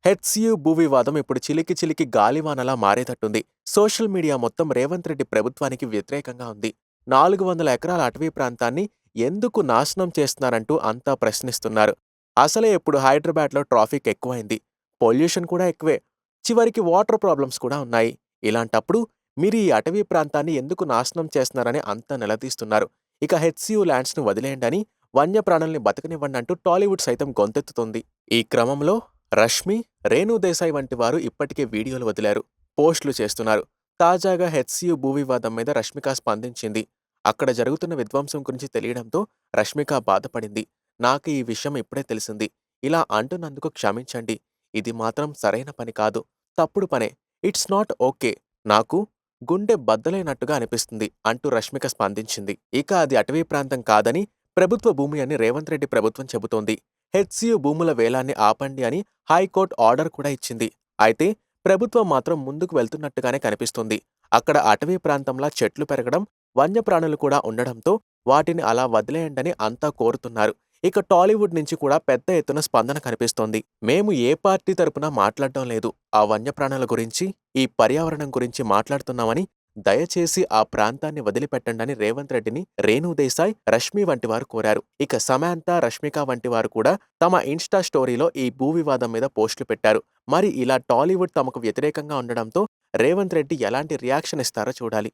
HCU భూ వివాదం ఇప్పుడు చిలికి చిలికి గాలివానలా మారేటట్టుంది. సోషల్ మీడియా మొత్తం రేవంత్ రెడ్డి ప్రభుత్వానికి వ్యతిరేకంగా ఉంది. 400 ఎకరాల అటవీ ప్రాంతాన్ని ఎందుకు నాశనం చేస్తున్నారంటూ అంతా ప్రశ్నిస్తున్నారు. అసలే ఇప్పుడు హైదరాబాద్‌లో ట్రాఫిక్ ఎక్కువైంది. పొల్యూషన్ కూడా ఎక్కువే. చివరికి వాటర్ ప్రాబ్లమ్స్ కూడా ఉన్నాయి. ఇలాంటప్పుడు మీరు ఈ అటవీ ప్రాంతాన్ని ఎందుకు నాశనం చేస్తున్నారని అంతా నిలదీస్తున్నారు. ఇక హెచ్సియు ల్యాండ్స్‌ను వదిలేయండని, వన్యప్రాణుల్ని బతకనివ్వండంటూ టాలీవుడ్ సైతం గొంతెత్తుతోంది. ఈ క్రమంలో రష్మి, రేణు దేశాయ్ వంటి వారు ఇప్పటికే వీడియోలు వదిలారు, పోస్టులు చేస్తున్నారు. తాజాగా హెచ్సియు భూ వివాదం మీద రష్మిక స్పందించింది. అక్కడ జరుగుతున్న విధ్వంసం గురించి తెలియడంతో రష్మిక బాధపడింది. నాకు ఈ విషయం ఇప్పుడే తెలిసింది. ఇలా అంటున్నందుకు క్షమించండి. ఇది మాత్రం సరైన పని కాదు. తప్పుడు పనే. It's not okay. నాకు గుండె బద్దలైనట్టుగా అనిపిస్తుంది అంటూ రష్మిక స్పందించింది. ఇక అది అటవీ ప్రాంతం కాదని, ప్రభుత్వ భూమి అని రేవంత్ రెడ్డి ప్రభుత్వం చెబుతోంది. హెచ్సియు భూముల వేలాన్ని ఆపండి అని హైకోర్టు ఆర్డర్ కూడా ఇచ్చింది. అయితే ప్రభుత్వం మాత్రం ముందుకు వెళ్తున్నట్టుగానే కనిపిస్తుంది. అక్కడ అటవీ ప్రాంతంలా చెట్లు పెరగడం, వన్యప్రాణులు కూడా ఉండడంతో వాటిని అలా వదిలేయండని అంతా కోరుతున్నారు. ఇక టాలీవుడ్ నుంచి కూడా పెద్ద ఎత్తున స్పందన కనిపిస్తోంది. మేము ఏ పార్టీ తరపున మాట్లాడటం లేదు. ఆ వన్యప్రాణుల గురించి, ఈ పర్యావరణం గురించి మాట్లాడుతున్నామని, దయచేసి ఆ ప్రాంతాన్ని వదిలిపెట్టండని రేవంత్ రెడ్డిని రేణు దేశాయ్, రష్మి వంటి వారు కోరారు. ఇక సమాంత, రష్మిక వంటి వారు కూడా తమ ఇన్‌స్టా స్టోరీలో ఈ భూ వివాదం మీద పోస్టులు పెట్టారు. మరి ఇలా టాలీవుడ్ తమకు వ్యతిరేకంగా ఉండడంతో రేవంత్ రెడ్డి ఎలాంటి రియాక్షన్ ఇస్తారో చూడాలి.